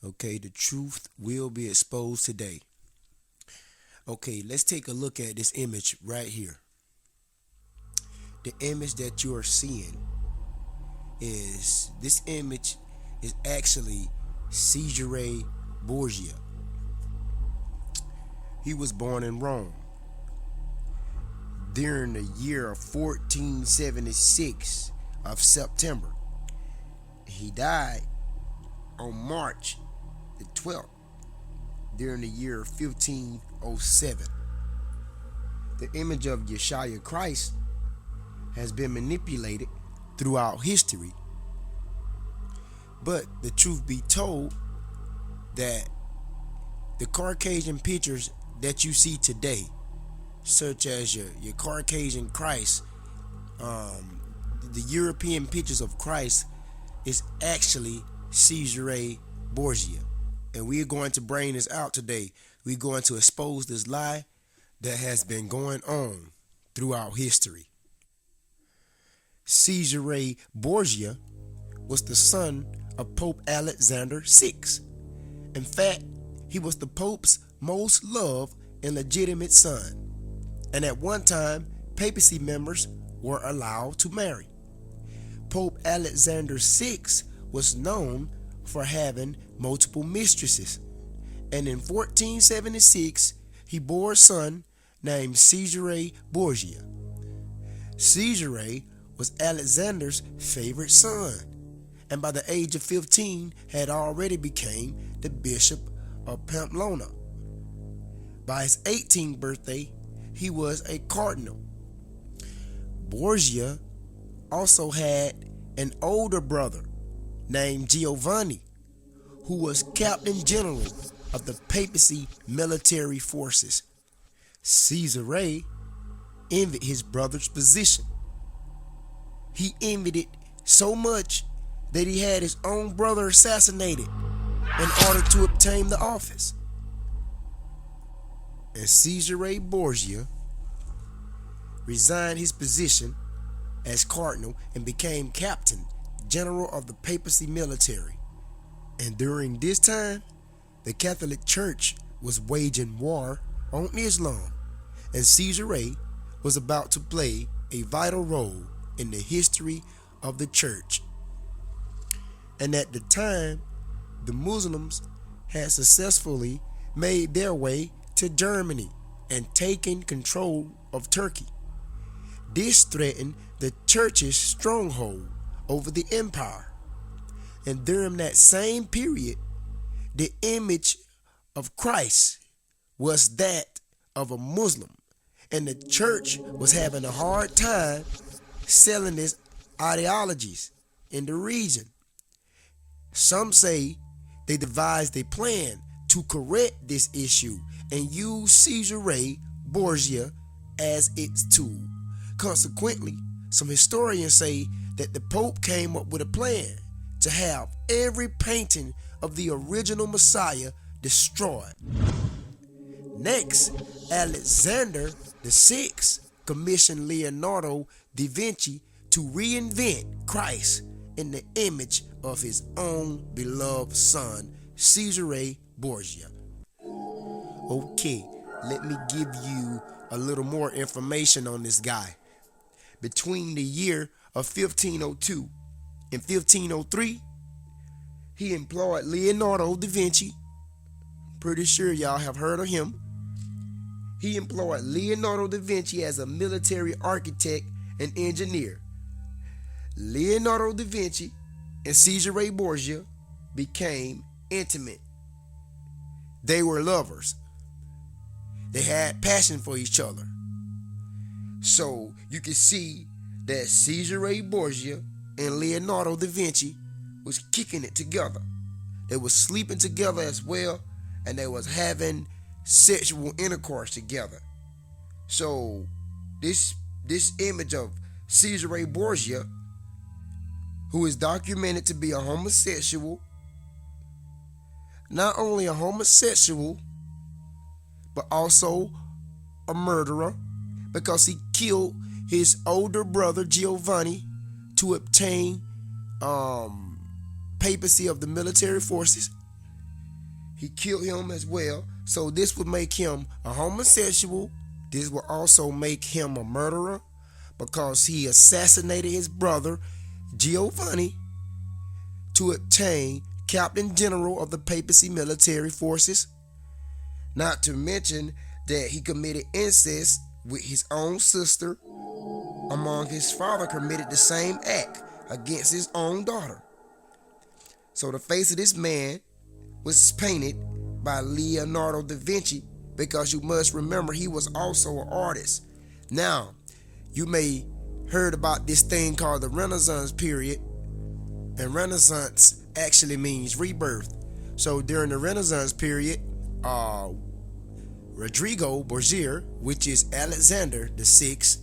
Okay, the truth will be exposed today. Okay, let's take a look at this image right here. The image that you are seeing is actually Cesare Borgia. He was born in Rome during the year of 1476 of September. He died on March the 12th during the year 1507. The image of Yashaya Christ has been manipulated throughout history. But the truth be told, that the Caucasian pictures that you see today, such as your Caucasian Christ, the European pictures of Christ, is actually Cesare Borgia. And we're going to bring this out today. We're going to expose this lie that has been going on throughout history. Cesare Borgia was the son of Pope Alexander VI. In fact, he was the Pope's most loved and legitimate son. And at one time, papacy members were allowed to marry. Pope Alexander VI was known for having multiple mistresses. And in 1476, he bore a son named Cesare Borgia. Cesare was Alexander's favorite son, and by the age of 15 had already become the Bishop of Pamplona. By his 18th birthday, he was a cardinal. Borgia also had an older brother named Giovanni, who was Captain General of the papacy military forces. Cesare envied his brother's position. He envied it so much that he had his own brother assassinated in order to obtain the office. And Cesare Borgia resigned his position as cardinal and became captain general of the papacy military. And during this time, the Catholic Church was waging war on Islam, and Cesare was about to play a vital role in the history of the church. And at the time, the Muslims had successfully made their way to Germany and taken control of Turkey. This threatened the church's stronghold over the empire. And during that same period, the image of Christ was that of a Muslim, and the church was having a hard time selling its ideologies in the region. Some say they devised a plan to correct this issue and use Cesare Borgia as its tool. Consequently, some historians say that the Pope came up with a plan to have every painting of the original Messiah destroyed. Next, Alexander VI commissioned Leonardo da Vinci to reinvent Christ in the image of his own beloved son, Cesare Borgia. Okay, let me give you a little more information on this guy. Between the year of 1502 and 1503, he employed Leonardo da Vinci. Pretty sure y'all have heard of him. He employed Leonardo da Vinci as a military architect and engineer. Leonardo da Vinci and Cesare Borgia became intimate. They were lovers. They had passion for each other. So you can see that Cesare Borgia and Leonardo da Vinci was kicking it together. They were sleeping together as well, and they was having sexual intercourse together. So this image of Cesare Borgia, who is documented to be a homosexual, not only a homosexual, but also a murderer, because he killed his older brother Giovanni to obtain papacy of the military forces. He killed him as well. So this would make him a homosexual. This will also make him a murderer because he assassinated his brother Giovanni to obtain Captain General of the papacy military forces. Not to mention that he committed incest with his own sister, among his father committed the same act against his own daughter. So the face of this man was painted by Leonardo da Vinci, because you must remember he was also an artist. Now, you may heard about this thing called the Renaissance period, and Renaissance actually means rebirth. So during the Renaissance period, Rodrigo Borgia, which is Alexander the Sixth,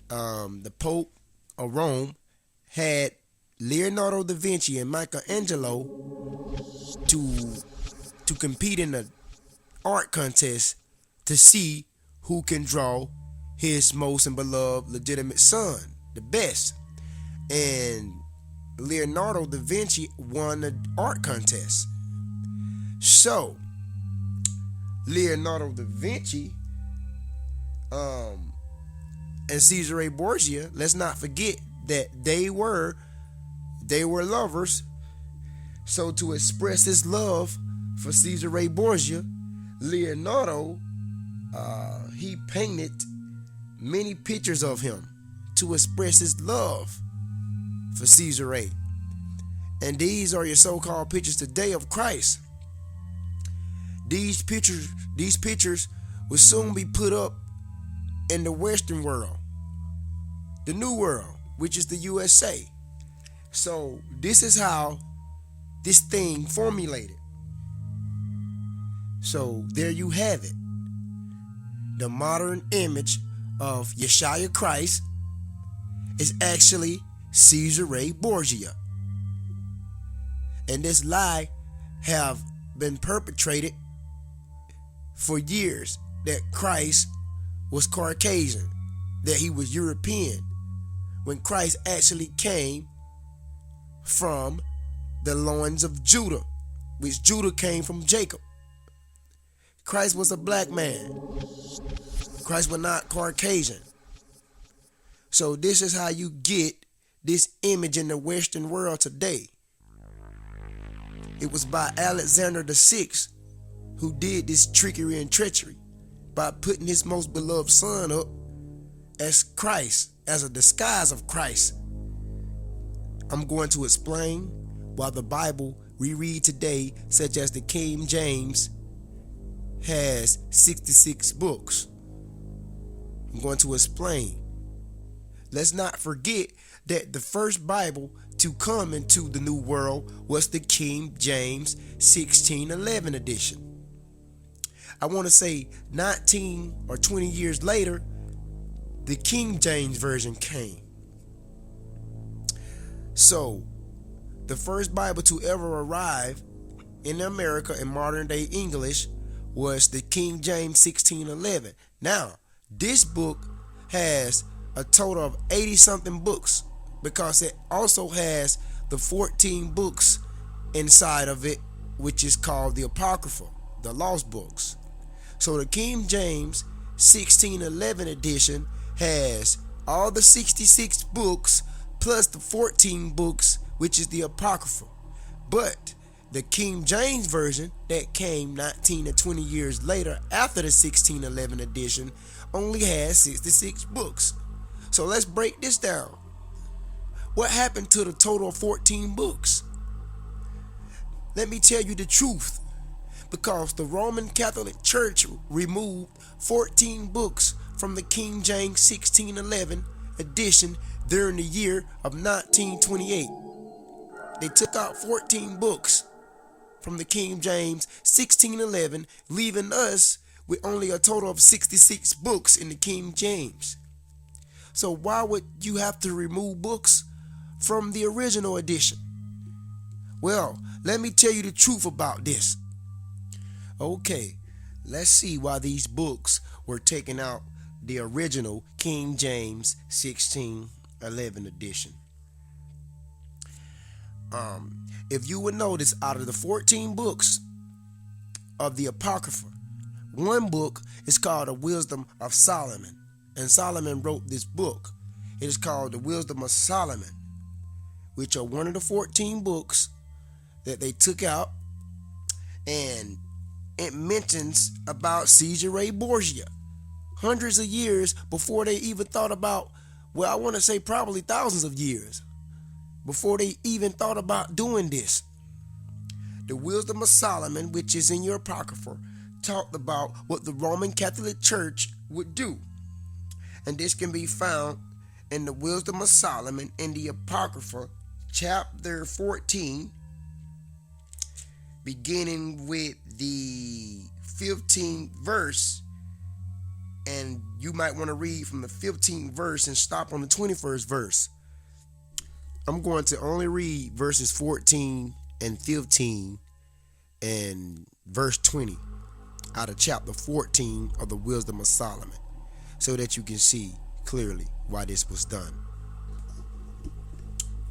the Pope of Rome, had Leonardo da Vinci and Michelangelo to compete in an art contest to see who can draw his most and beloved legitimate son the best. And Leonardo da Vinci won the art contest. So Leonardo da Vinci and Cesare Borgia, let's not forget that they were lovers. So to express his love for Cesare Borgia, Leonardo he painted many pictures of him to express his love for Cesare. And these are your so-called pictures today of Christ. These pictures will soon be put up in the Western world, the New World, which is the USA. So this is how this thing formulated. So there you have it. The modern image of Yashaya Christ is actually Cesare Borgia. And this lie have been perpetrated for years, that Christ was Caucasian, that he was European, when Christ actually came from the loins of Judah, which Judah came from Jacob. Christ was a black man. Christ was not Caucasian. So this is how you get this image in the Western world today. It was by Alexander the Sixth who did this trickery and treachery by putting his most beloved son up as Christ, as a disguise of Christ. I'm going to explain why the Bible we read today, such as the King James, has 66 books. I'm going to explain. Let's not forget that the first Bible to come into the New World was the King James 1611 edition. I want to say 19 or 20 years later, the King James Version came. So, the first Bible to ever arrive in America in modern day English was the King James 1611. Now, this book has a total of 80 something books, because it also has the 14 books inside of it, which is called the Apocrypha, the lost books. So the King James 1611 edition has all the 66 books plus the 14 books, which is the Apocrypha. But the King James Version that came 19 to 20 years later after the 1611 edition only has 66 books. So let's break this down. What happened to the total of 14 books? Let me tell you the truth. Because the Roman Catholic Church removed 14 books from the King James 1611 edition during the year of 1928. They took out 14 books from the King James 1611, leaving us with only a total of 66 books in the King James. So why would you have to remove books from the original edition? Well, let me tell you the truth about this. Okay, let's see why these books were taken out the original King James 1611 edition. If you would notice, out of the 14 books of the Apocrypha. One book is called The Wisdom of Solomon, and Solomon wrote this book. It is called The Wisdom of Solomon, which are one of the 14 books that they took out, and it mentions about Cesare Borgia hundreds of years before they even thought about, well, I want to say probably thousands of years before they even thought about doing this. The Wisdom of Solomon, which is in your Apocrypha, talked about what the Roman Catholic Church would do. And this can be found in the Wisdom of Solomon in the Apocrypha, chapter 14, beginning with the 15th verse. And you might want to read from the 15th verse and stop on the 21st verse. I'm going to only read verses 14 and 15 and verse 20 out of chapter 14 of the Wisdom of Solomon, so that you can see clearly why this was done.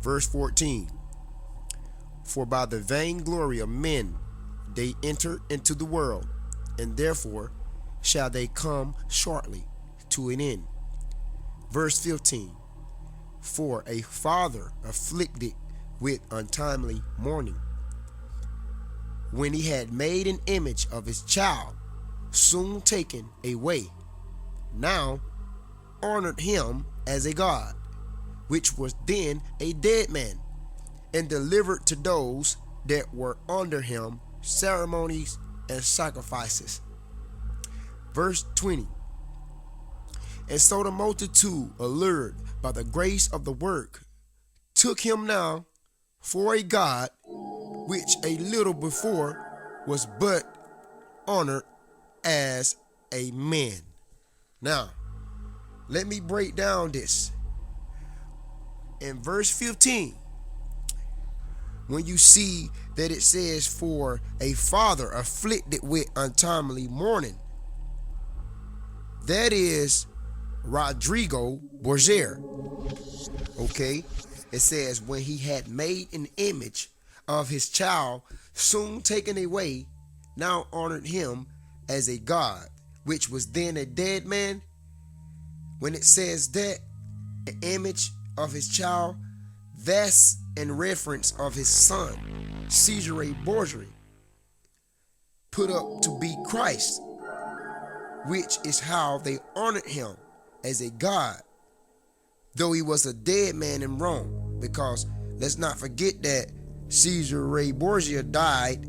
Verse 14. For by the vainglory of men they enter into the world, and therefore shall they come shortly to an end. Verse 15. For a father afflicted with untimely mourning, when he had made an image of his child, soon taken away, now honored him as a god, which was then a dead man, and delivered to those that were under him ceremonies and sacrifices. Verse 20. And so the multitude, allured by the grace of the work, took him now for a god, which a little before was but honored as a man. Now, let me break down this. In verse 15, when you see that it says, for a father afflicted with untimely mourning, that is Rodrigo Borgia. Okay? It says, when he had made an image of his child, soon taken away, now honored him as a god, which was then a dead man. When it says that, an image of his child, that's in reference of his son, Cesare Borgia, put up to be Christ, which is how they honored him as a god, though he was a dead man in Rome. Because let's not forget that Cesare Borgia died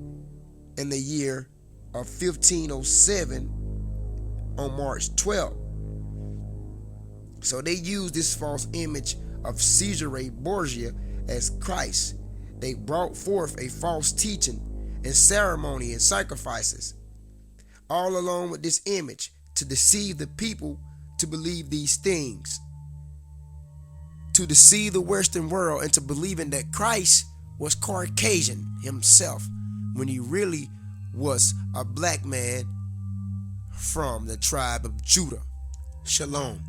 in the year of 1507 on March 12th. So they used this false image of Cesare Borgia as Christ. They brought forth a false teaching and ceremony and sacrifices, all along with this image, to deceive the people to believe these things, to deceive the Western world into believing that Christ was Caucasian himself, when he really was a black man from the tribe of Judah. Shalom.